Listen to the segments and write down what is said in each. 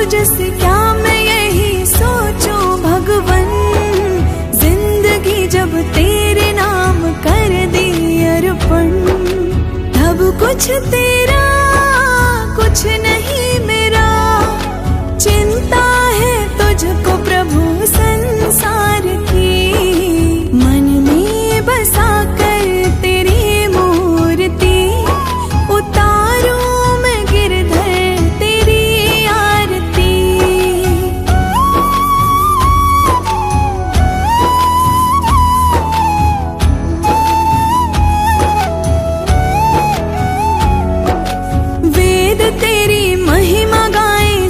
तुझसे क्या मैं यही सोचूं भगवन, जिंदगी जब तेरे नाम कर दी अर्पण, तब कुछ तेरा कुछ नहीं मेरा, चिंता है तुझको प्रभु संसार की, मन में बसा कर तेरी मूर्ति, उतारूं मैं गिरधर तेरी आरती। वेद तेरी महिमा गाए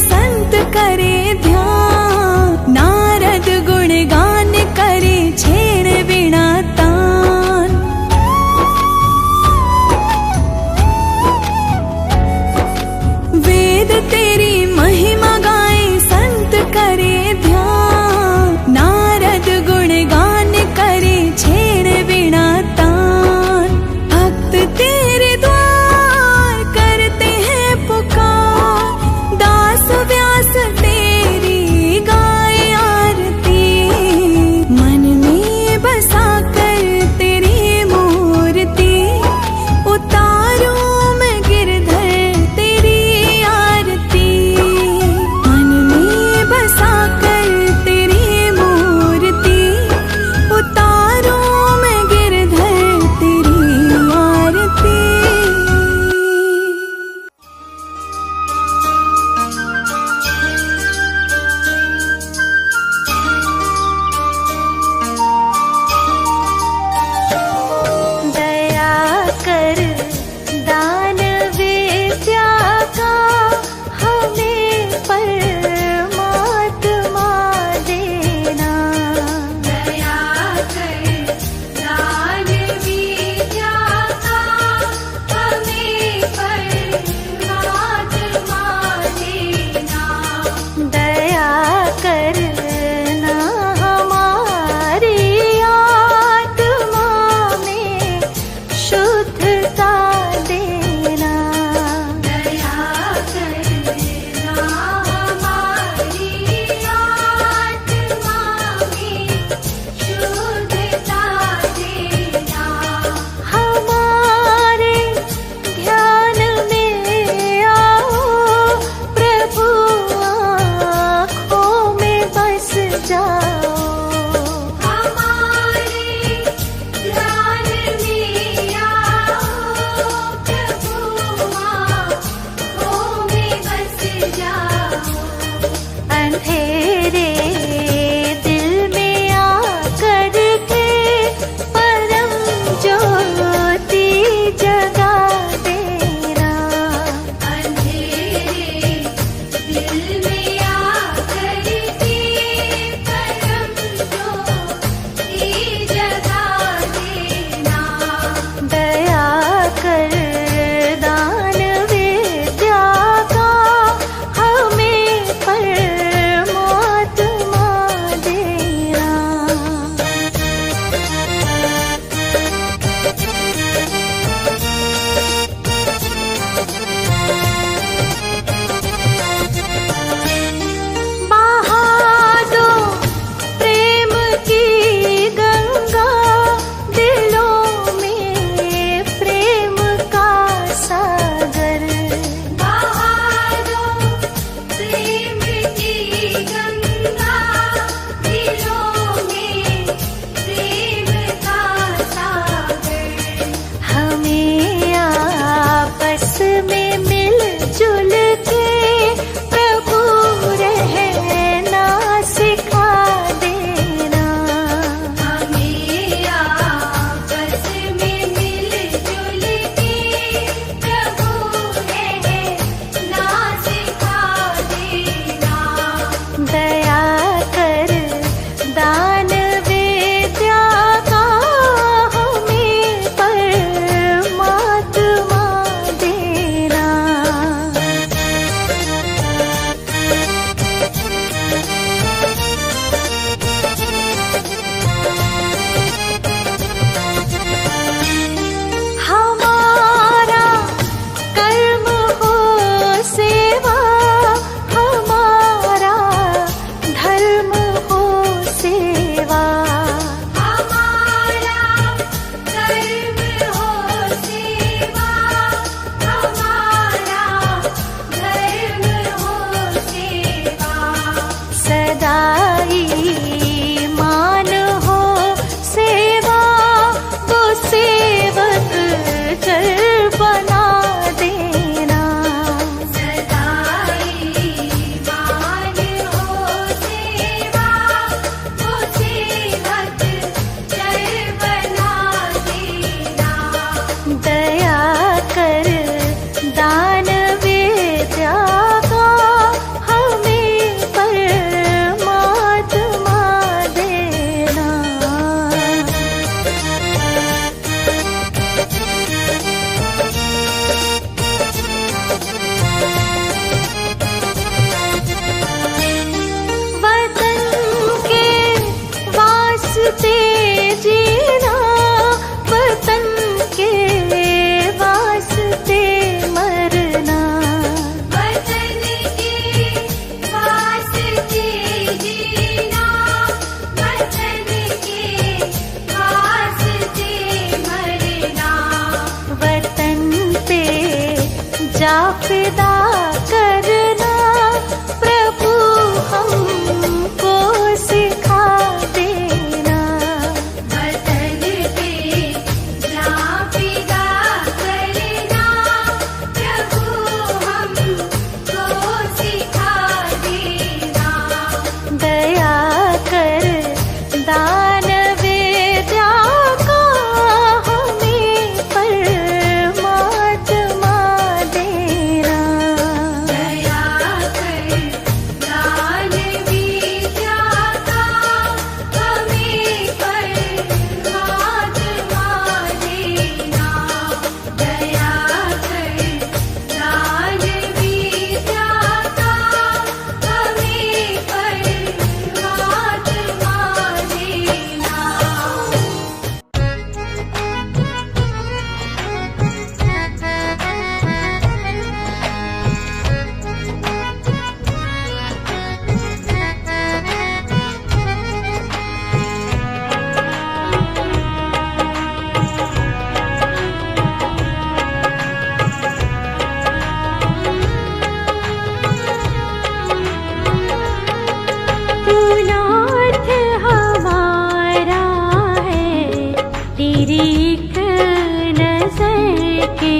के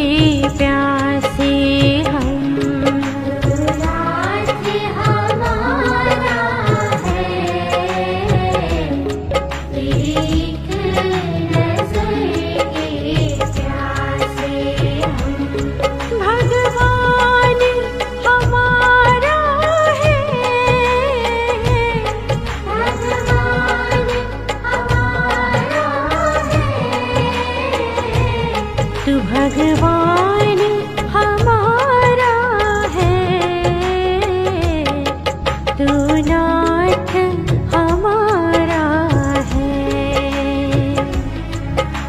प्यासे हम। नाथ हमारा है, एक नजर के प्यासे हम। भगवान हमारा है, भगवान हमारा है। तू भगवान हमारा है, तू नाथ हमारा है।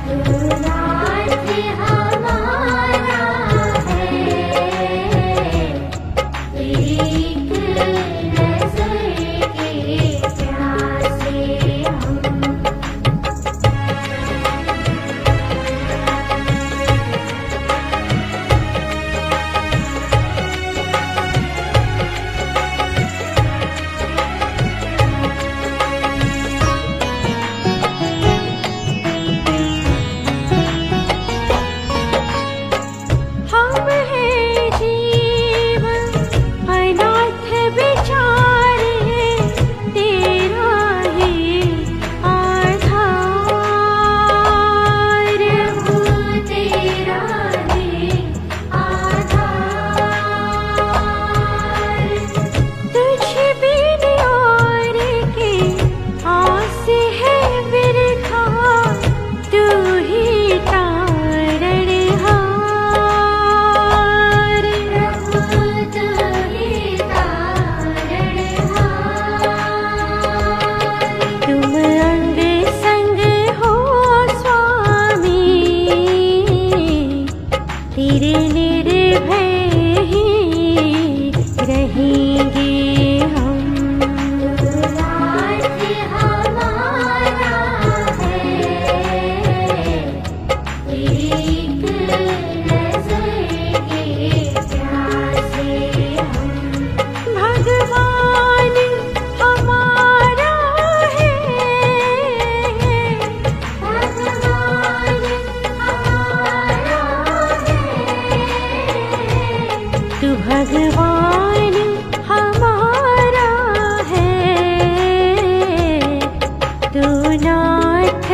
तू नाथ हमारा है, एक नजर के प्यासे हम। हम हैं जीव अनाथ बेचारे, तेरा ही आधार हो, तेरा ही आधार। तुझ बिन और के आस है बिरखा, तू ही तारणहार। प्रभु तू ही तारणहार। तुम अंग संग हो स्वामी, तेरे निर्भय ही रहेंगे हम। नाथ हमारा है, एक नजर के प्यासे हम। भगवान हमारा है, भगवान हमारा है। तू भगवान हमारा है, तू नाथ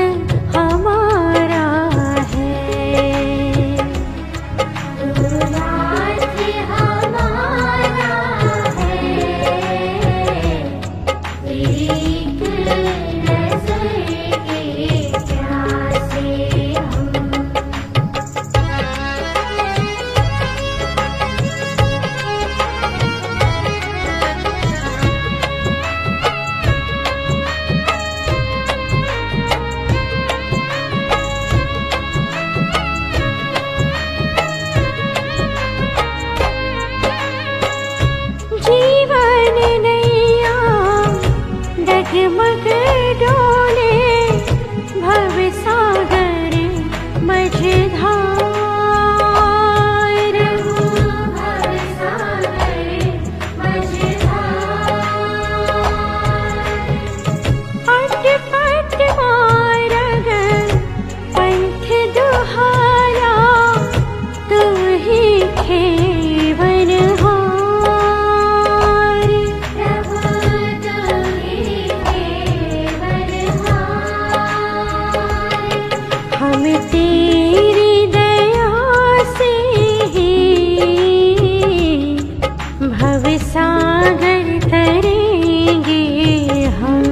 हमारा है। तू नाथ हमारा है, एक नजर के प्यासे हम। जीवन नैया डगमग डोले, भव सागर मझधार हो, भव सागर मझधार। अटपट मार्ग पंथ दुहारा, तू ही खेवनहार। प्रभु तू ही खेवनहार। हम तेरी दया से ही भव सागर तरेंगे हम।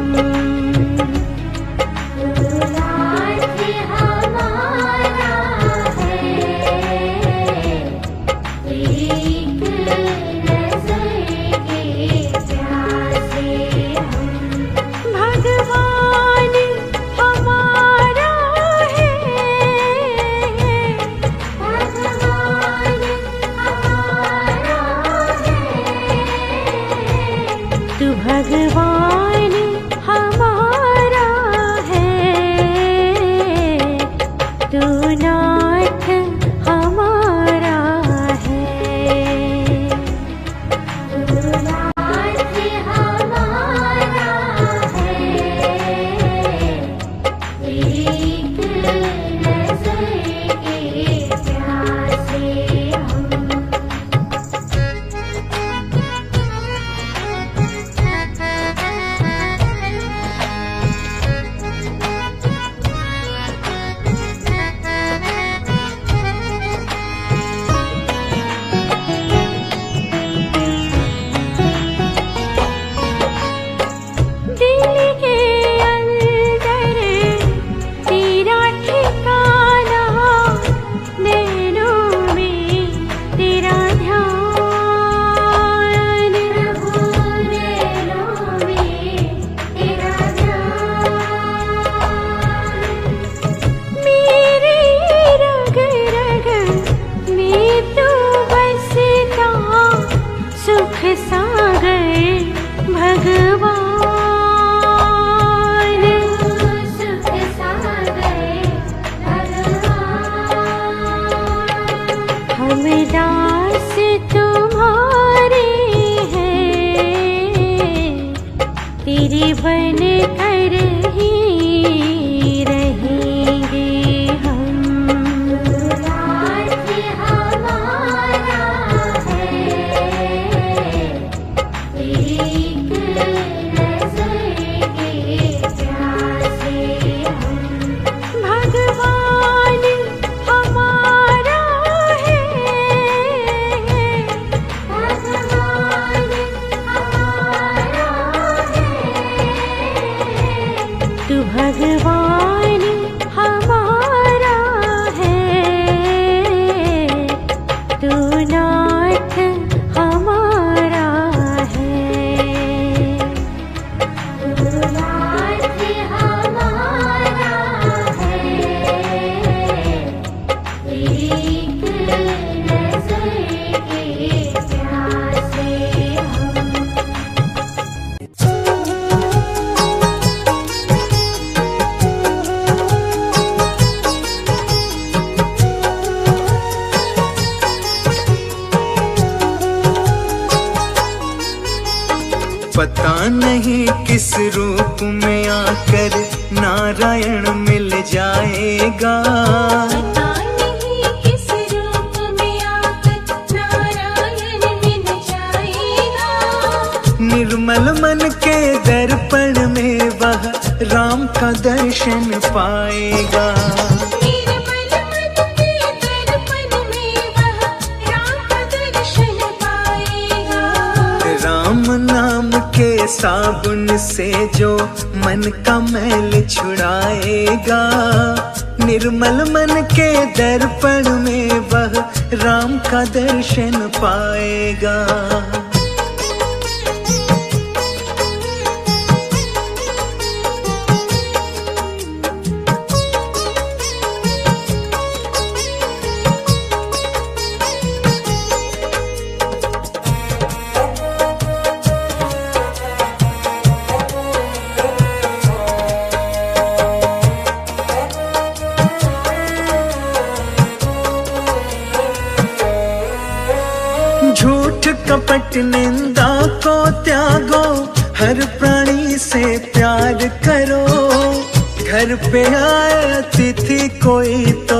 नाथ हमारा है, एक नजर के प्यासे हम। भगवान हमारा है, भगवान हमारा है। तू भगवान हमारा है, तू नाथ हमारा है। तू नाथ हमारा है, एक नजर के प्यासे तेरे बन कर ही रहेंगे हम। राज हमारा है, एक नज़र के प्यासे हम। भगवान हमारा है, भगवान हमारा है। तू भगवान हमारा है, तू नाथ हमारा है। तू नाथ हमारा है, एक नज़र के प्यासे हम। पता नहीं किस रूप में आकर नारायण मिल जाएगा। पता नहीं किस रूप में आकर नारायण मिल जाएगा। निर्मल मन के दर्पण में वह राम का दर्शन पाएगा। निर्मल मन के दर्पण में वह राम का दर्शन पाएगा। राम नाम के साबुन से जो मन का मैल छुड़ाएगा। निर्मल मन के दर्पण में वह राम का दर्शन पाएगा। झूठ कपट निंदा को त्यागो, हर प्राणी से प्यार करो। घर पे आए अतिथि कोई तो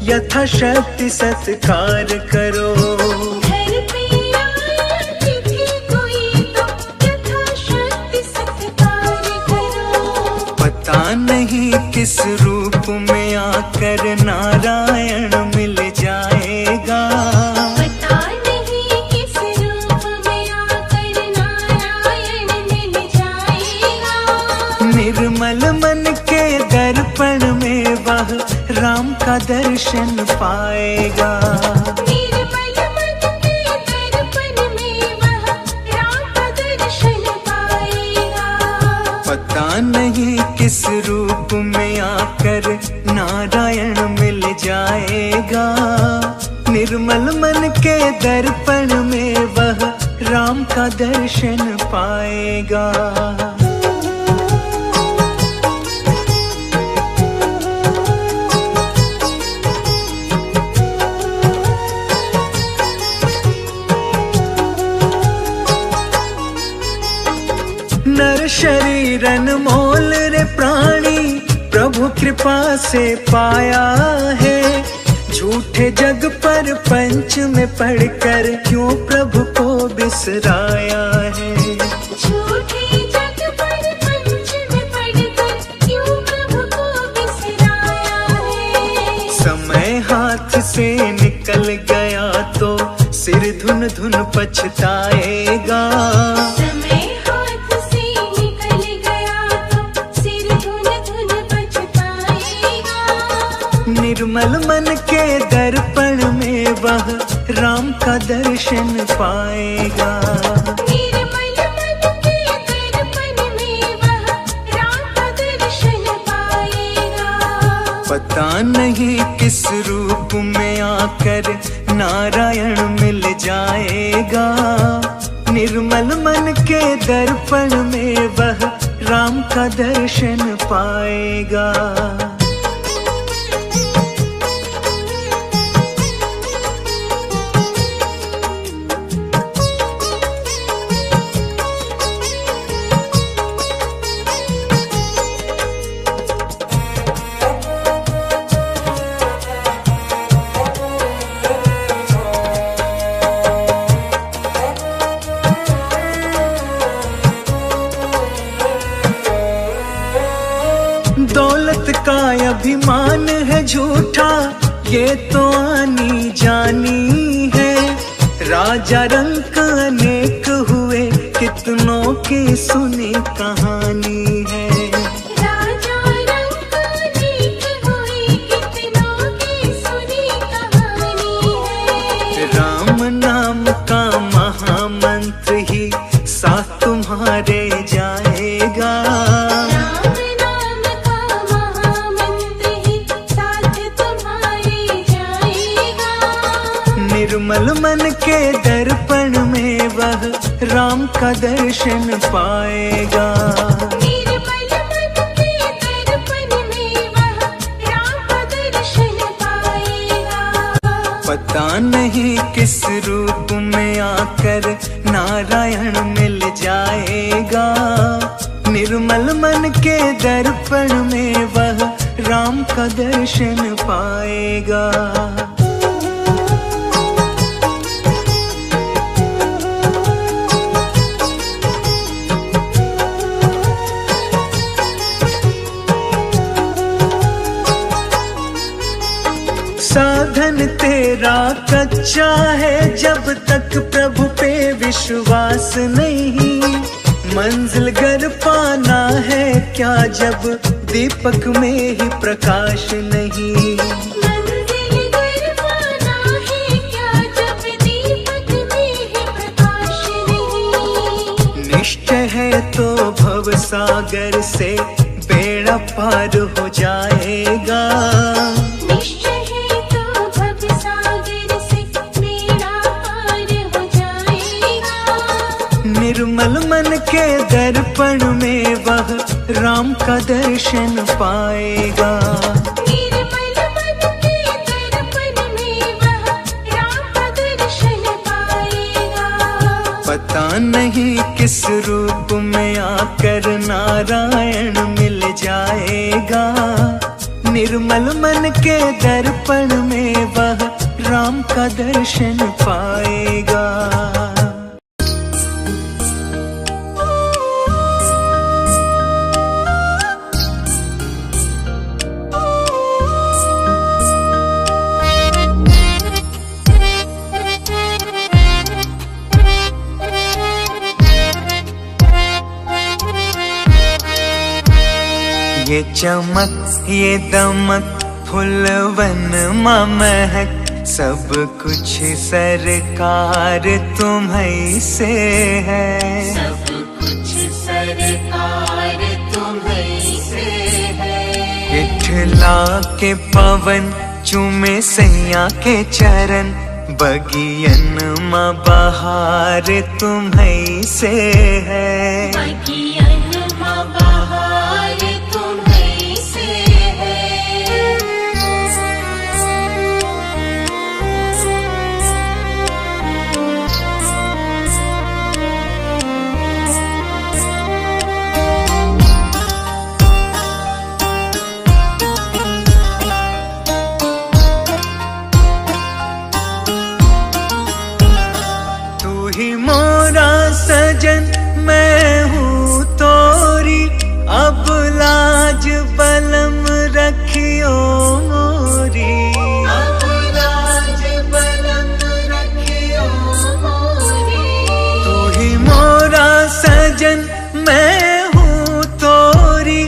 यथाशक्ति सत्कार करो। घर पे आए अतिथि कोई तो यथाशक्ति सत्कार करो। पता नहीं किस रूप में आकर नारायण मिल जाएगा। पता नहीं किस रूप में आकर नारायण मिल जाएगा। निर्मल मन के दर्पण में वह राम का दर्शन पाएगा। निर्मल मन के दर्पण में वह राम का दर्शन पाएगा। पता नहीं किस रूप में आकर नारायण मिल जाएगा। निर्मल मन के दर्पण में वह राम का दर्शन पाएगा। नर शरीर अनमोल रे प्राणी प्रभु कृपा से पाया है। झूठे जग पर पंच में पढ़कर क्यों प्रभु को बिसराया है। झूठे जग पर पंच में पढ़कर क्यों प्रभु को बिसराया है। समय हाथ से निकल गया तो सिर धुन धुन पछताएगा। समय हाथ से निकल गया तो सिर धुन धुन पछताएगा। निर्मल मन के दर्पण में वह राम का दर्शन पाएगा। निर्मल मन के दर्पण में वह राम का दर्शन पाएगा। पता नहीं किस रूप में आकर नारायण मिल जाएगा। निर्मल मन के दर्पण में वह राम का दर्शन पाएगा। अभिमान है झूठा, ये तो आनी जानी है। राजा रंक अनेक हुए, कितनों की सुनी कहानी है। राजा रंग अनेक हुए, कितनों की सुनी कहानी है। राम नाम का महामंत्र ही साथ तुम्हारे जाएगा। राम नाम का महामंत्र ही साथ तुम्हारे जाएगा। निर्मल मन के दर्पण में वह राम का दर्शन पाएगा। निर्मल मन के दर्पण में वह राम का दर्शन पाएगा। पता नहीं किस रूप में आकर नारायण मिल जाएगा। निर्मल मन के दर्पण में वह राम का दर्शन पाएगा। साधन तेरा कच्चा है, जब तक प्रभु पे विश्वास नहीं। मंजिल घर पाना है क्या, जब दीपक में ही प्रकाश नहीं। मंजिल घर पाना है क्या, जब दीपक में ही प्रकाश नहीं। निश्चय है तो भव सागर से बेड़ा पार हो जाएगा। निश्चय है तो भव सागर से बेड़ा पार हो जाएगा। निर्मल मन के दर्पण में वह राम का दर्शन पाएगा। निर्मल मन के दर्पण में वह राम का दर्शन पाएगा। पता नहीं किस रूप में आकर नारायण मिल जाएगा। निर्मल मन के दर्पण में वह राम का दर्शन पाएगा। ये चमक ये दमक फुलवन महक, सब कुछ सरकार तुम्हीं से है। सब कुछ सरकार तुम्हीं से है। इठला के पवन चूमे सैया के चरण, बगियन माँ बहार तुम्हीं से है। बगियन माँ बहार तुम्हीं से है। तू ही मोरा सजन मैं हूँ तोरी, अब लाज बलम रखियो मोरी। अब लाज बलम रखियो मोरी। तू ही मोरा सजन मैं हूँ तोरी,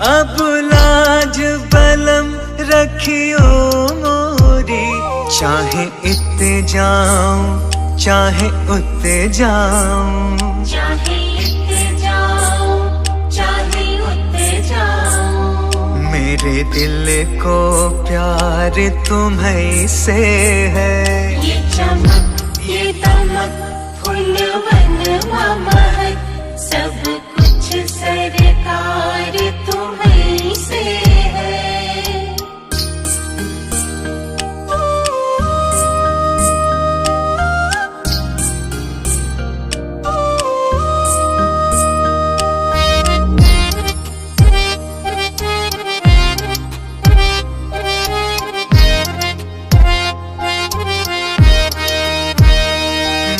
अब लाज बलम रखियो मोरी। चाहे इत जाऊं चाहे उत जाऊं, चाहे इत जाऊं चाहे उत जाऊं, मेरे दिल को प्यार तुम्हीं से है। ये चमक ये दमक फूलवन महक, सब कुछ सरकार तुम्हीं से है।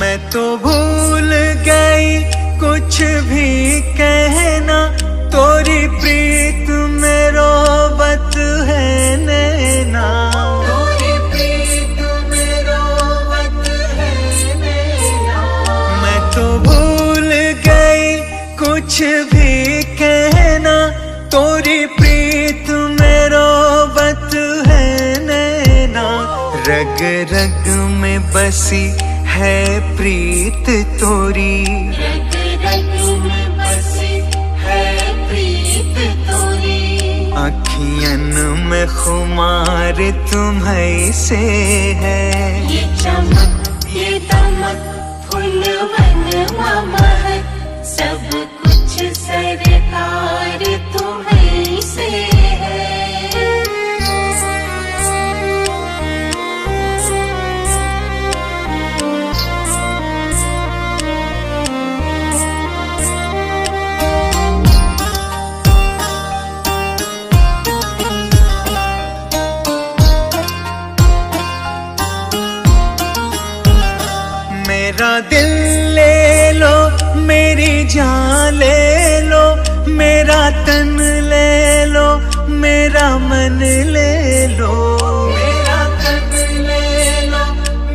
मैं तो भूल गई कुछ भी कहना, कहना, तोरी प्रीत मेरो बत है नैना। रग रग में बसी है प्रीत तोरी, रग रग में बसी है प्रीत तोरी। अखियन में खुमार तुम्हीं से है, ये चमक ये दमक फूलवन महक, सब कुछ सरकार तुम्हीं से है। मेरा दिल ले लो, मेरी जान ले लो, मेरा तन ले लो, मेरा मन ले लो। मेरा तन ले लो,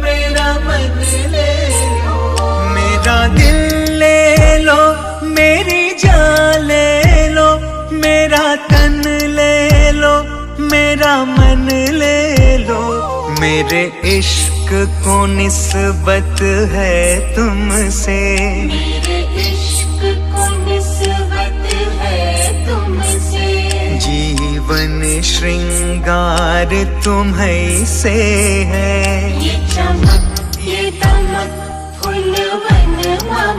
मेरा मन ले लो। मेरा दिल ले लो, मेरी जान ले लो, मेरा तन ले लो, मेरा मन ले लो। मेरे इश्क को निस्बत है तुमसे, मेरे इश्क को निस्बत है तुमसे। जीवन श्रृंगार तुम्हीं से है, ये चमक ये दमक फूलवन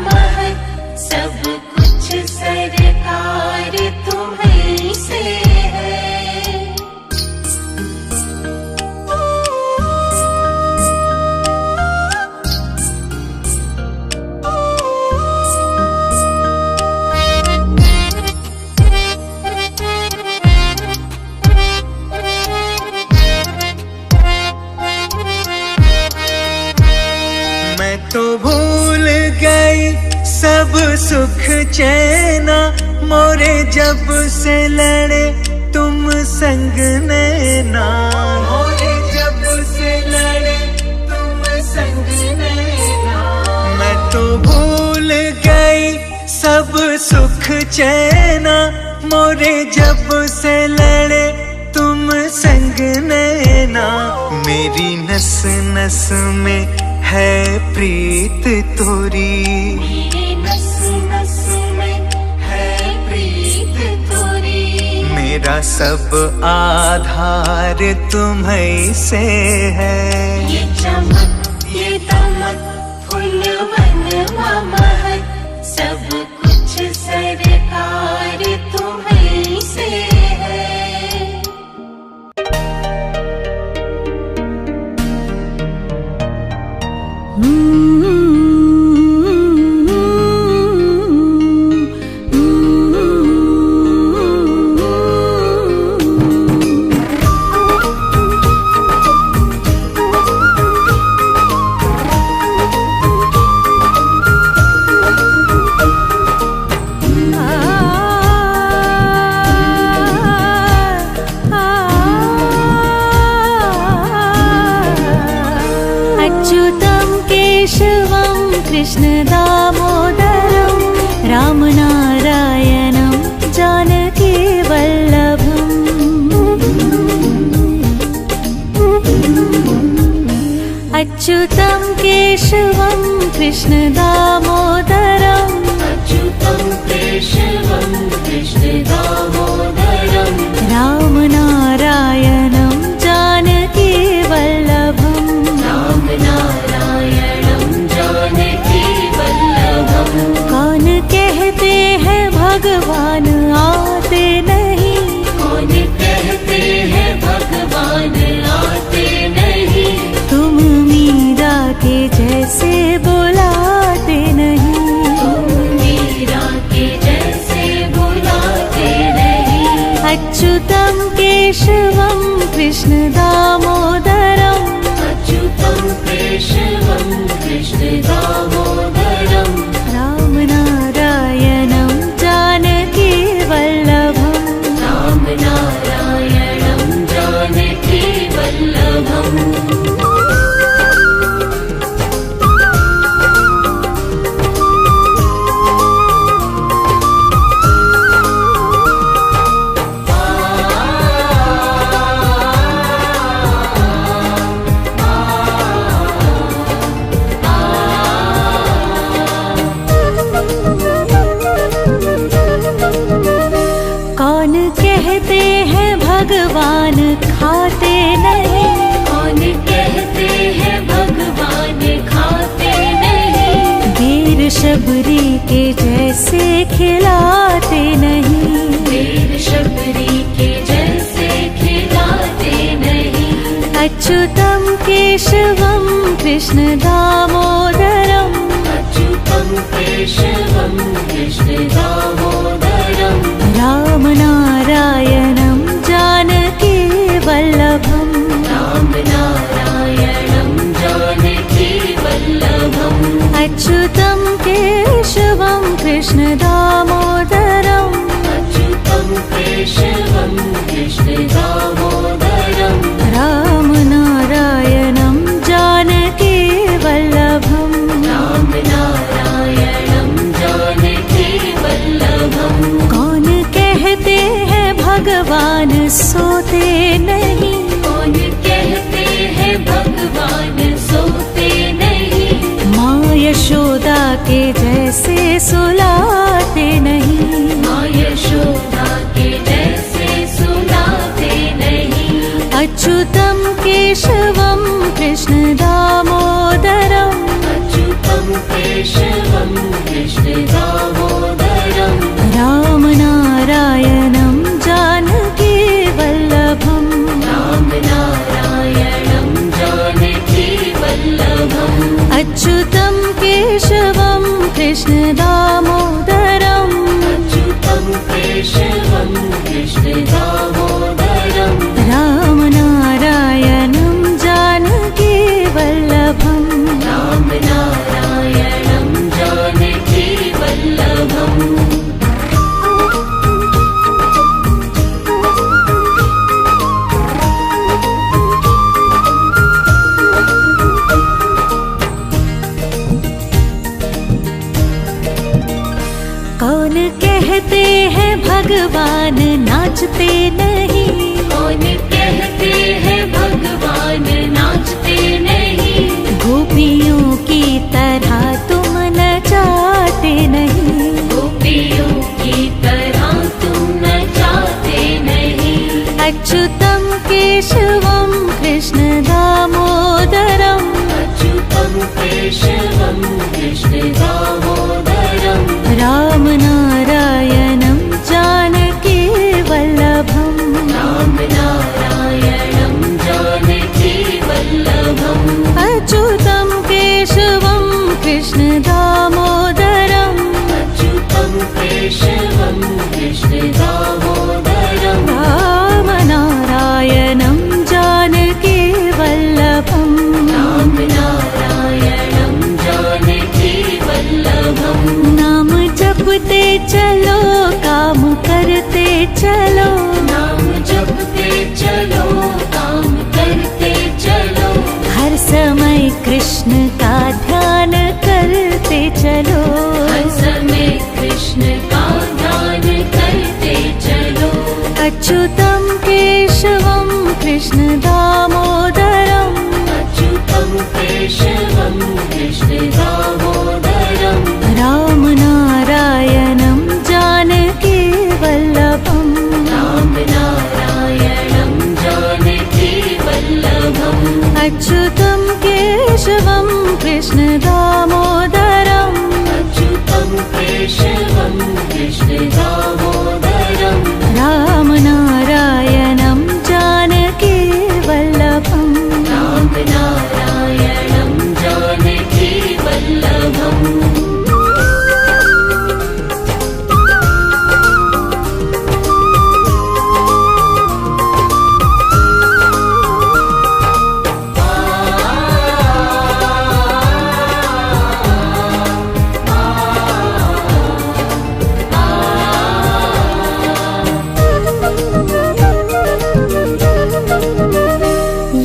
महक, सब कुछ सरकार तुम्हीं से है। तो भूल गई सब सुख चैना, मोरे जब से लड़े तुम संग नैना। मोरे जब से लड़े तुम संग नैना। मैं तो भूल गई सब सुख चैना, मोरे जब से लड़े तुम संग नैना। मेरी नस नस में है प्रीत तोरी, मेरे नस नस में है प्रीत तोरी। मेरा सब आधार तुम्हीं से है, ये चमक ये दमक फूलवन महक, सब कुछ सरकार तुम्हीं से है। कृष्ण दामोदरं रामनारायणं जानकी वल्लभम्। अच्युतं केशवं कृष्ण दामोदरम्, अच्युतं केशवं कृष्ण दामोदरं, रामनारायणं जानकी वल्लभम्। रामनारायणं जानकी वल्लभम्। कौन कहते हैं भगवान आते नहीं, कौन कहते हैं भगवान आते नहीं। तुम मीरा के जैसे बुलाते नहीं, तुम मीरा के जैसे बुलाते नहीं। अच्युतं केशवं कृष्ण दामोदरम्, अच्युतं केशवं कृष्ण दामोदरं, रामनारायणं जानकी वल्लभम्। रामनारायणं जानकी वल्लभम्। भगवान खाते नहीं। कौन कहते हैं भगवान खाते नहीं। वीर शबरी के जैसे खिलाते नहीं। वीर शबरी के जैसे खिलाते नहीं। अच्युतं केशवं कृष्ण दामोदरम्। अच्युतं केशवं कृष्ण दामोदरम्। राम नारायणं जानकी वल्लभम्। राम नारायणं जानकी वल्लभम्। अच्युतं केशवं कृष्ण दामोदरम्। अच्युतं केशवं कृष्ण दामोदरम्। राम नारायणं जानकी वल्लभम्। राम नारायणं जानकी वल्लभम्। कौन कहते हैं भगवान सोते नहीं। कौन कहते हैं भगवान सोते नहीं। माँ यशोदा के जैसे सुलाते नहीं। माँ यशोदा के जैसे सुलाते नहीं। अच्युतं केशवं कृष्ण दामोदरम्। अच्युतं केशवं कृष्ण दामोदरम्। राम नारायणं जानकी वल्लभम्। राम नारायणं जानकी वल्लभम्। अच्युतं केशवं कृष्ण दामोदरम्। अच्युतं केशवं कृष्ण दामोदरम्। राम नारायणं जानकी वल्लभम्। राम नारायणं जानकी वल्लभम्। कौन कहते हैं भगवान नाचते नहीं। कौन कहते हैं भगवान नाचते नहीं। गोपियों की तरह तुम नचाते नहीं। गोपियों की तरह तुम नचाते नहीं। अच्युतं केशवं कृष्ण दामोदरम्। अच्युतं केशवं कृष्ण दामोदरम्। राम नारायणं जानकी वल्लभम्। राम नारायणं जानकी वल्लभम्। अच्युतं केशवं कृष्ण दामोदरम्। अच्युतं केशवं कृष्ण दामोदरम्। राम नारायणं जानकी वल्लभम्। राम नारायणं जानकी वल्लभम्। नाम जपते चलो काम करते चलो। नाम जपते चलो काम करते चलो। हर समय कृष्ण का ध्यान करते चलो। हर समय कृष्ण का ध्यान करते चलो। अच्युतं केशवं कृष्ण दामोदरम्। अच्युतं केशवं कृष्ण दामोदरम्। राम नारायणं जानकी वल्लभम्। राम नारायणं जानकी वल्लभम्। अच्युतं केशवं कृष्ण दामोदरम्। अच्युतं केशवं कृष्ण दामोदरम्। राम नारायणं जानकी वल्लभम्। राम नारायणं जानकी वल्लभम्।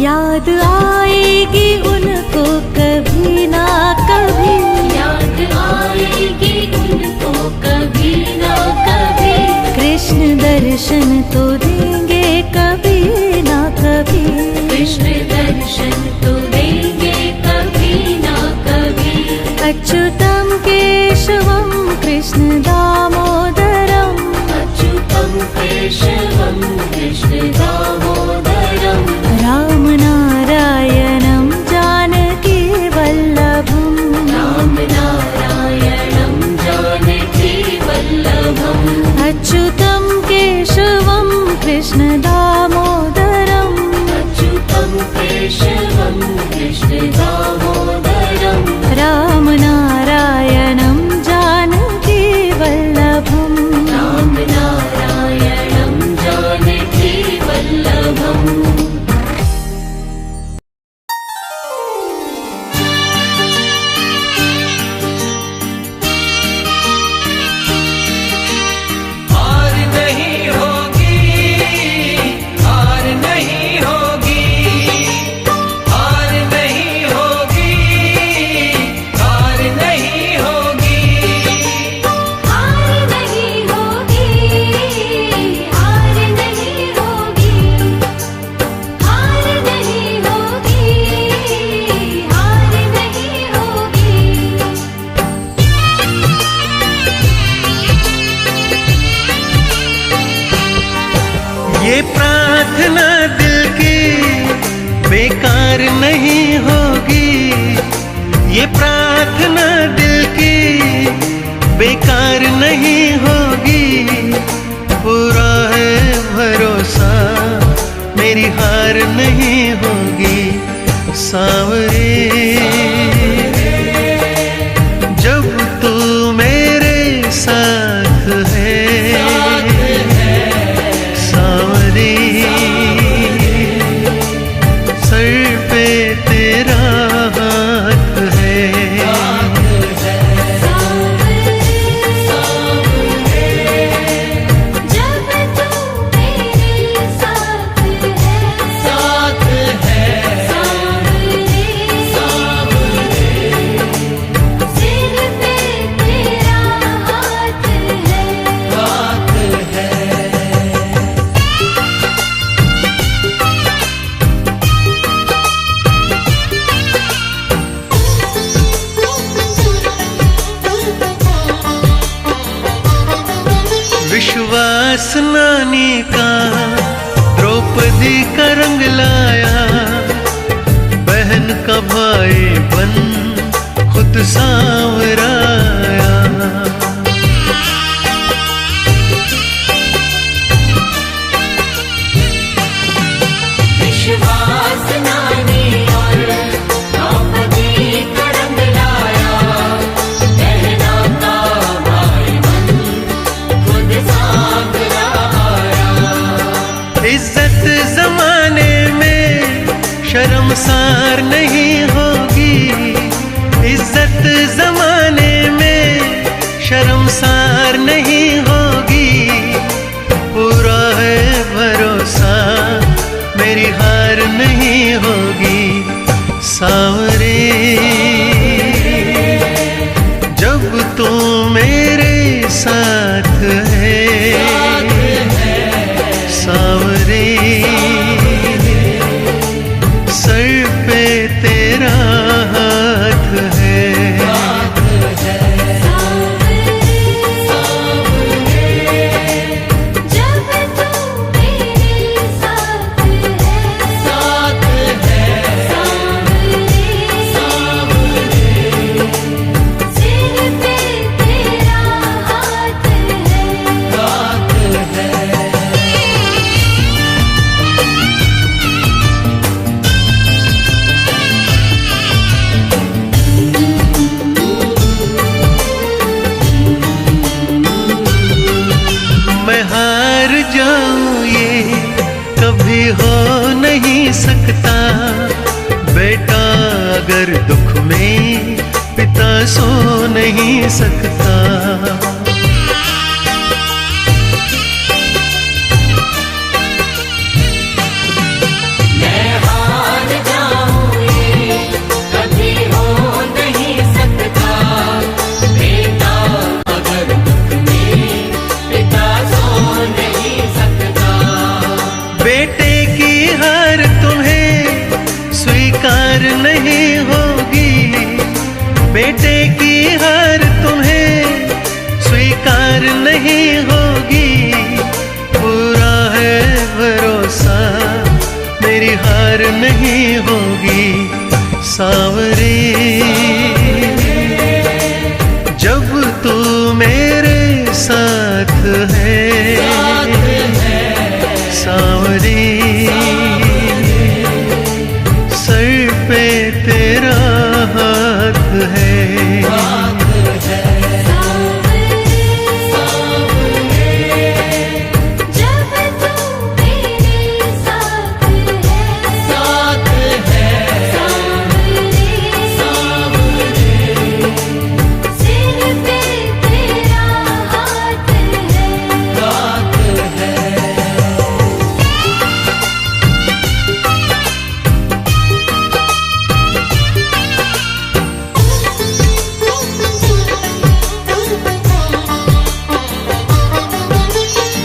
याद आएगी उनको कभी ना कभी। याद आएगी उनको कभी ना कभी। कृष्ण दर्शन तो देंगे कभी ना कभी। कृष्ण दर्शन तो देंगे कभी ना कभी। अच्युतं केशवं कृष्ण दामोदरम्। अच्युतं केशवं कृष्ण अच्युतं केशवं कृष्ण दामोदरम् अच्युतं केशवं कृष्ण दामोदरम् रामनारायणं जानकी वल्लभम् रामनारायणं जानकी वल्लभम् हार नहीं होगी, हार नहीं होगी, हार नहीं होगी, हार नहीं होगी। हार नहीं होगी, हार नहीं होगी, हार नहीं होगी, हार नहीं होगी। ये प्रार्थना दिल की बेकार नहीं होगी, ये प्रार्थना दिल की बेकार नहीं होगी। पूरा है भरोसा मेरी हार नहीं होगी। सांवरे जब तू मेरे साथ है, सांवरे सर पे तेरा हाथ है। जब तू मेरे साथ है, सांवरे सिर पे तेरा हाथ है। विश्वास नानी का द्रौपदी का रंग लाया, बहन का भाई बन खुद सांवराया। विश्वास नानी और द्रौपदी का रंग लाया, बहना का भाई बन खुद सांवराया। इज्जत जमाने में शर्मसार नहीं होगी, इज्जत जमाने में शर्मसार नहीं होगी। पूरा है भरोसा मेरी हार नहीं होगी। सांवरे जब तू मेरे साथ है, सांवरे सर पे तेरा हाथ है। जब तू मेरे साथ है, सांवरे सिर पे तेरा हाथ है। मैं हार जाऊं ये कभी हो नहीं सकता। बेटा अगर दुख में पिता सो नहीं सकता। मैं हार जाऊं ये कभी हो नहीं सकता। बेटा अगर दुख में पिता सो नहीं सकता। बेटे की हार तुम्हें स्वीकार नहीं होगी, बेटे की हार तुम्हें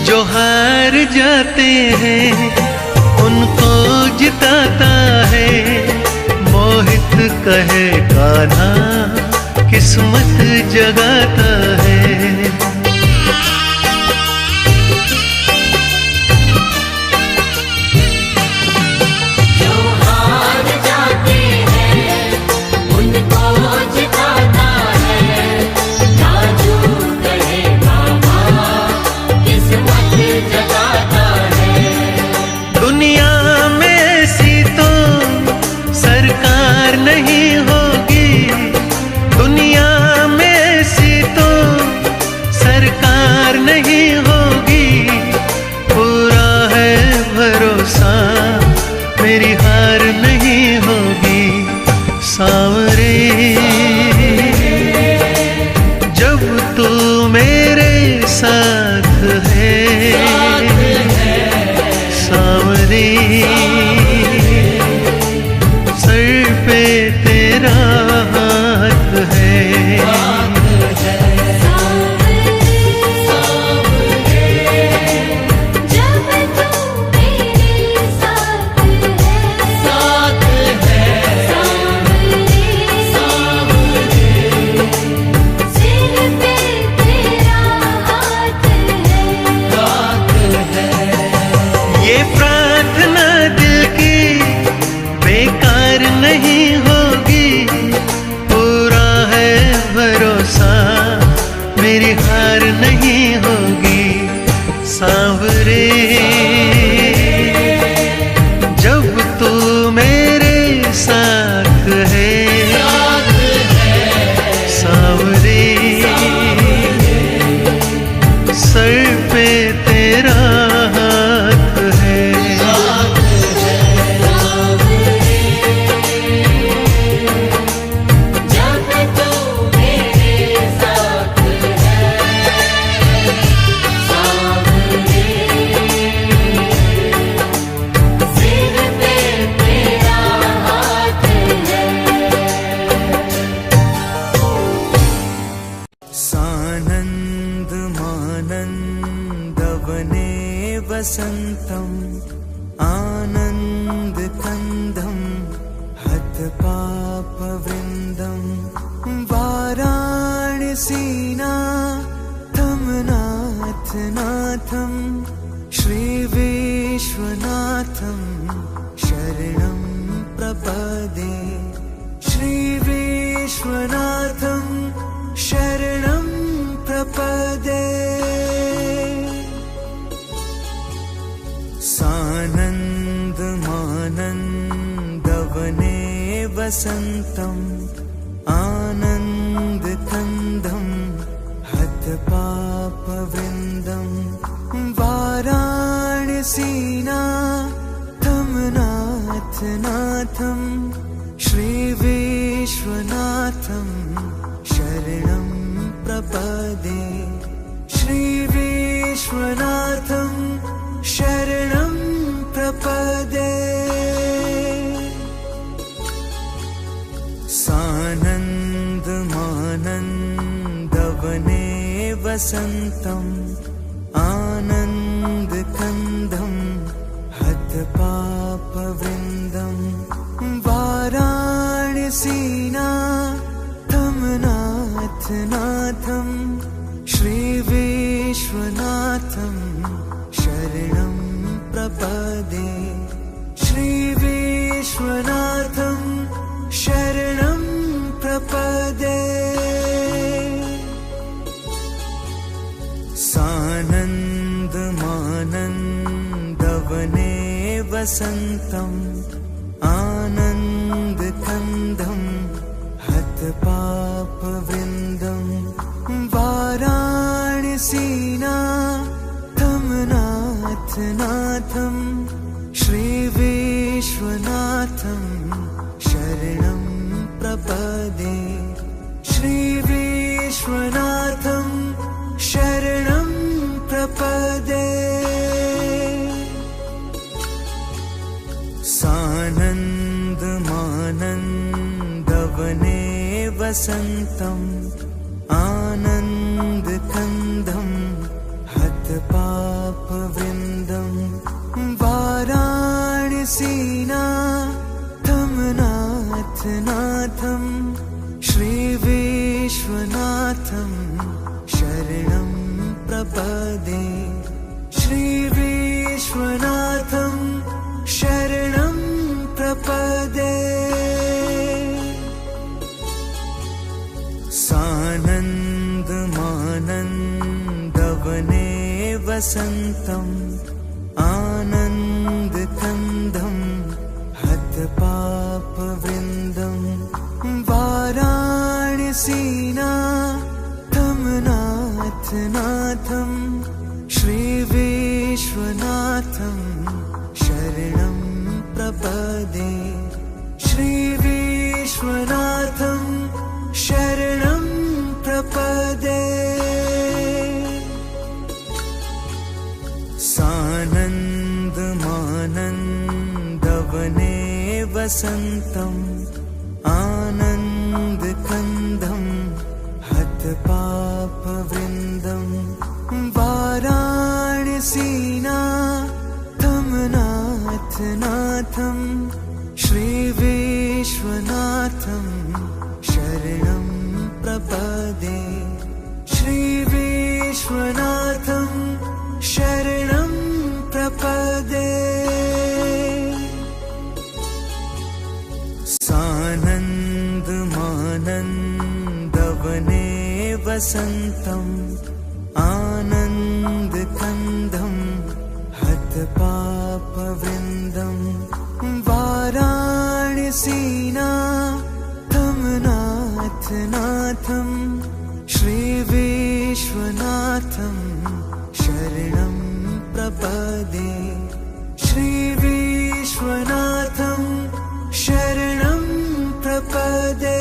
जो हार जाते हैं उनको जिताता है। मोहित कहे कान्हा किस्मत जगाता है। जो हार जाते हैं उनको जिताता है। राजू कहे बाबा किस्मत जगाता है। दुनिया में ऐसी तो सरकार नहीं होगी। दुनिया में ऐसी तो सरकार नहीं होगी। पूरा है भरोसा मेरी हार नहीं होगी। सांवरे जब तू मेरे साथ है। सांवरे सर पे तेरा हाथ है। जब तू मेरे साथ है। सिर पे तेरा हाथ है। ये प्रार्थना दिल की बेकार नहीं होगी। पूरा है भरोसा मेरी हार नहीं होगी। सांवरे जब तू मेरे साथ है। सांवरे सर पे तेरा हाथ है। जब तू मेरे साथ है। सांवरे सिर पे तेरा हाथ है। सानंद मानंदवने वसन्तम् आनंद कंदम हत पापवृंदम। वाराणसीनाथं नाथ नाथं श्री विश्वनाथं शरणं प्रपदे। श्री विश्वनाथं शरणं प्रपदे। सानंद मानंदवने वसन्तम् आनंद कंदम हत पापवृंदम। वाराणसीनाथं नाथ नाथं श्री विश्वनाथं शरणं प्रपदे। श्री विश्वनाथं शरणं प्रपदे। सानंद मानंदवने वसन्तम् आनंद कंदम हत पापवृंदम। वाराणसीनाथं नाथ नाथं श्री विश्वनाथं शरणं प्रपदे। श्री विश्वनाथं शरणं प्रपदे। सानंद मानंदवने वसन्तम् आनंद कंदम हत पापवृंदम। वाराणसीनाथं नाथ नाथं श्री विश्वनाथं शरणं प्रपदे। श्री विश्वनाथं शरणं प्रपदे। सानंद मानंदवने वसन्तम् आनंद कंदम हत पाप पापवृन्दम् वाराणसीनाथं नाथ नाथं श्रीविश्वनाथं शरणं प्रपदे श्रीविश्वनाथं शरणं प्रपदे सानन्दमानन्दवने वसन्तम् आनन्दकन्दं हतपापवृन्दं वाराणसीनाथं नाथ नाथं श्रीविश्वनाथं शरणं प्रपदे श्रीविश्वनाथं शरणं प्रपदे सानन्दमानन्दवने वसन्तम् आनन्दकन्दं हतपापवृन्दं वाराणसीनाथं नाथ नाथं श्रीविश्वनाथं शरणं प्रपदे श्रीविश्वनाथं शरणं प्रपदे सानन्दमानन्दवने वसन्तम् आनन्दकन्दं हतपापवृन्दं वाराणसीनाथं नाथ नाथं श्रीविश्वनाथं शरणं प्रपदे श्रीविश्वनाथं शरणं प्रपदे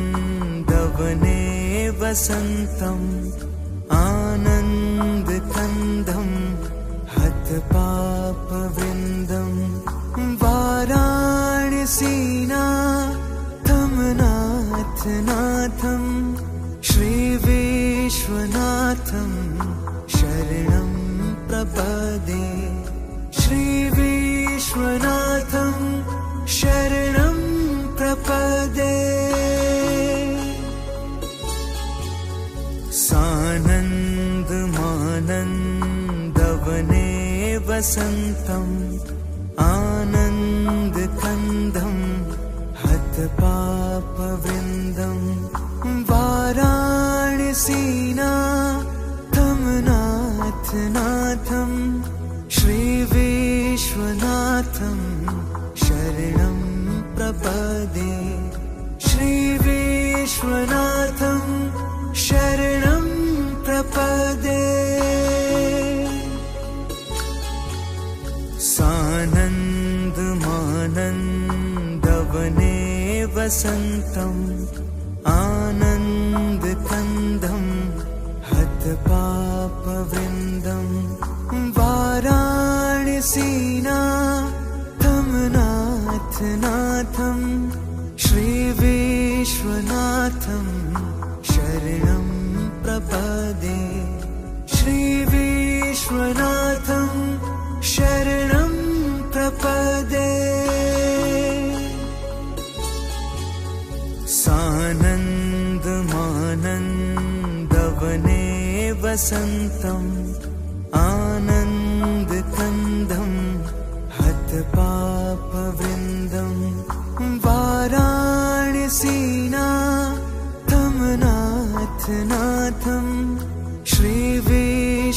सानन्दमानन्दवने वसन्तम् आनन्दकन्दं हतपापवृन्दं वाराणसीनाथं नाथ नाथं श्रीविश्वनाथं शरणं प्रपदे श्रीविश्वनाथं शरणं प्रपदे सानन्दमानन्दवने वसन्तम् आनन्दकन्दं हतपापवृन्दं वाराणसीनाथं नाथ नाथं श्रीविश्वनाथं शरणं प्रपदे श्रीविश्वनाथं शरणं प्रपदे सानन्दमानन्दवने वसन्तम् आनन्दकन्दं हतपापवृन्दं वाराणसीनाथं नाथ नाथं श्रीविश्वनाथं शरणं प्रपदे श्रीविश्वनाथं शरणं प्रपदे सानन्दमानन्दवने वसन्तम् आनन्दकन्दं हतपापवृन्दं वाराणसीनाथं नाथ नाथं श्रीविश्वनाथं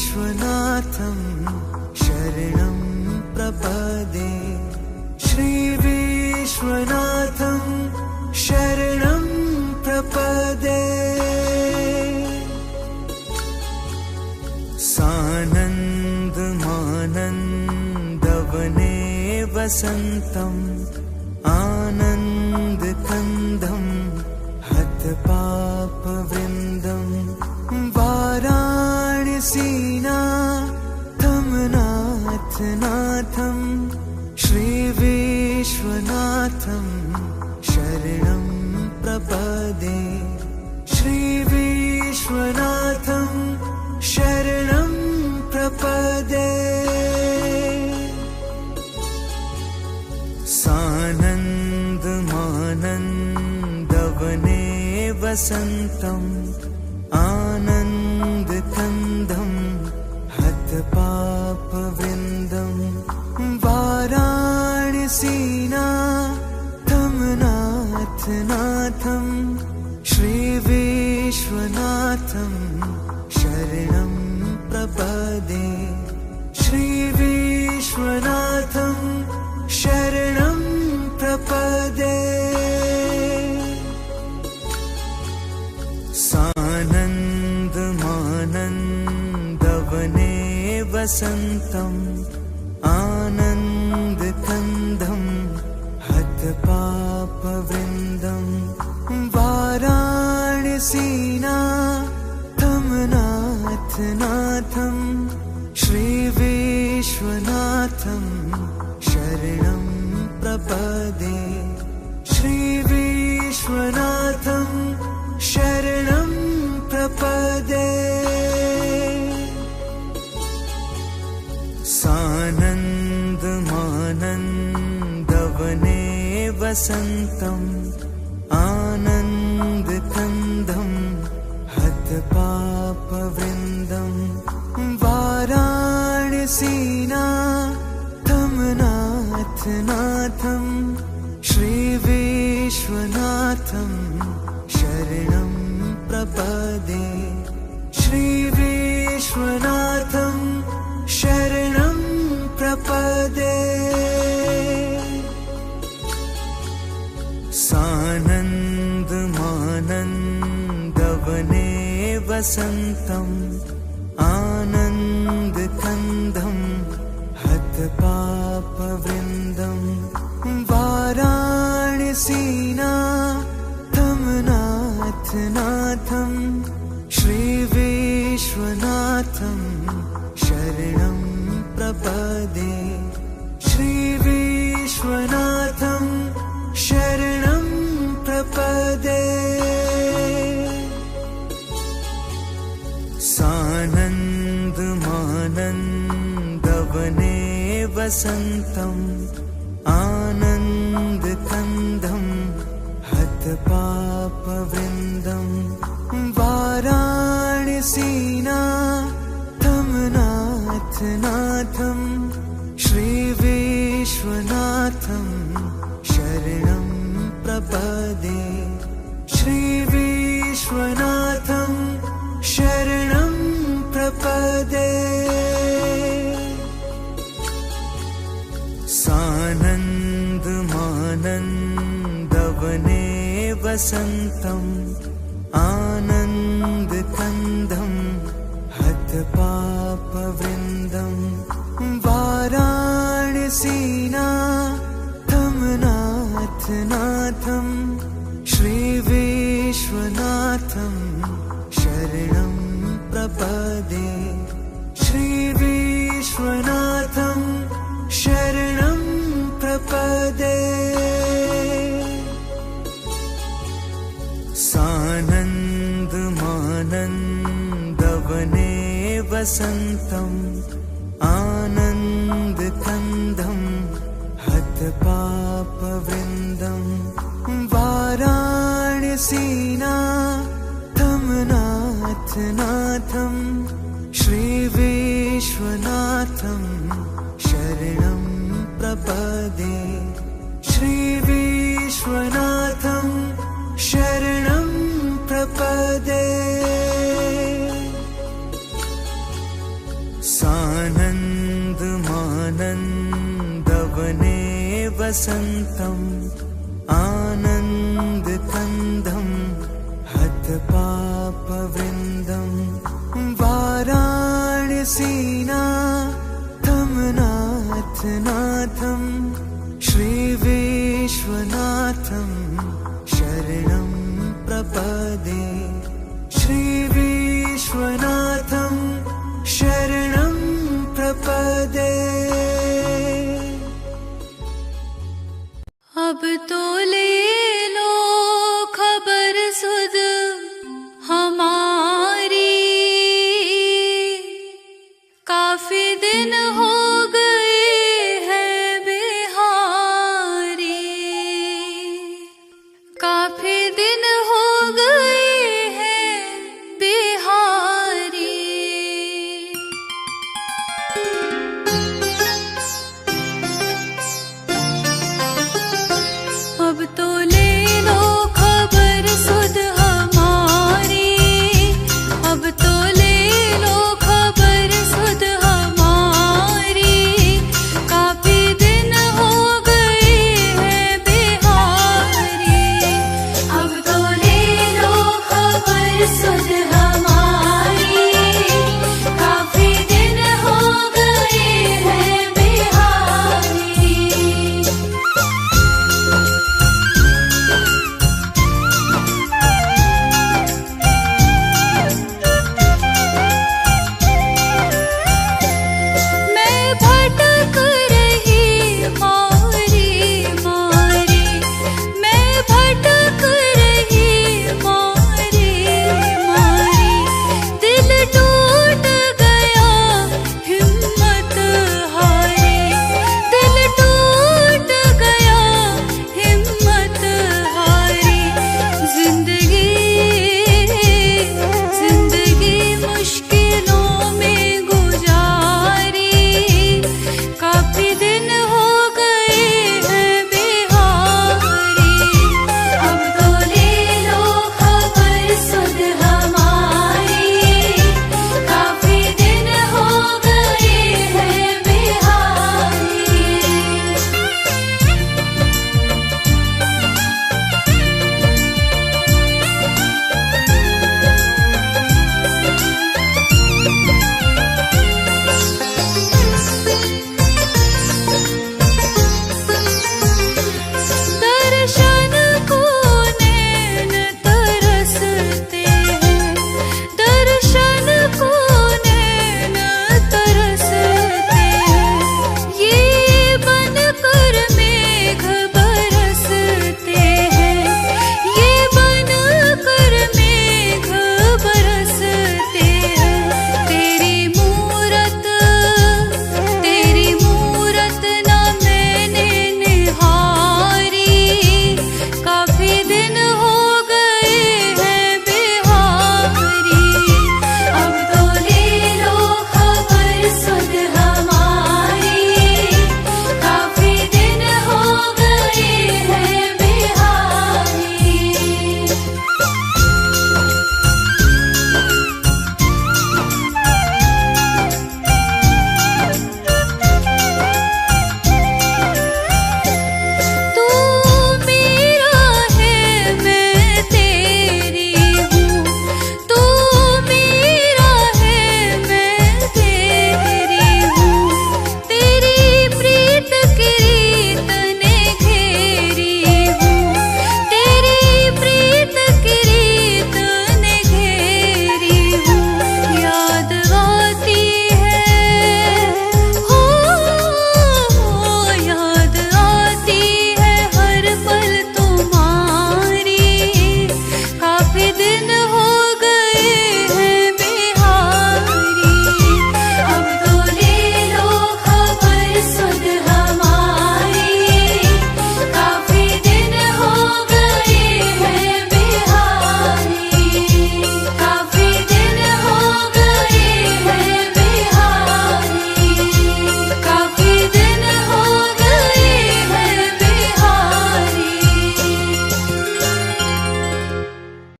शरणं प्रपदे श्रीविश्वनाथं शरणं प्रपदे सानन्दमानन्दवने वसन्तम् आनन्दकन्दं हतपापवृन्दं वाराणसीनाथं नाथ नाथं श्रीविश्वनाथं शरणं प्रपदे श्रीविश्वनाथं शरणं प्रपदे। सानन्दमानन्दवने वसन्तम् आनन्दकन्दं हतपापवृन्दं वाराणसीनाथं नाथं श्रीविश्वनाथं शरणं प्रपदे। श्रीविश्वनाथं शरणं प्रपदे। सानन्दमानन्दवने वसन्तम् आनन्दकन्दं हतपापवृन्दं वाराणसीनाथं नाथं श्रीविश्वनाथं शरणं प्रपदे। श्रीविश्वनाथं शरणं प्रपदे। सानन्दमानन्दवने वसन्तम् आनन्दकन्दं हतपापवृन्दं वाराणसीनाथं नाथं श्रीविश्वनाथं शरणं प्रपदे। श्रीविश्वनाथं शरणं प्रपदे। सानन्दमानन्दवने वसन्तम् आनन्दकन्दं हतपापवृन्दं वाराणसीनाथं नाथं श्रीविश्वनाथं शरणं प्रपदे। श्रीविश्वनाथं शरणं प्रपदे। सानन्दमानन्दवने वसन्तम् आनन्दकन्दं हतपापवृन्दं वाराणसीनाथं नाथं श्रीविश्वनाथं शरणं प्रपदे। श्रीविश्वनाथं शरणं प्रपदे। सानन्दमानन्दवने वसन्तम् आनन्दकन्दं हतपापवृन्दं वाराणसीनाथं नाथं श्रीविश्वनाथं शरणं प्रपदे। श्रीविश्वनाथं शरणं प्रपदे। सानन्दमानन्दवने वसन्तम् आनन्दकन्दं हतपापवृन्दं वाराणसीनाथं नाथं श्रीविश्वनाथं शरणं प्रपदे। श्रीविश्वनाथं शरणं प्रपदे। सानन्दमानन्दवने वसन्तम् आनन्दकन्दं हतपापवृन्दं वाराणसीनाथं नाथं श्रीविश्वनाथं शरणं प्रपदे। श्रीविश्वनाथं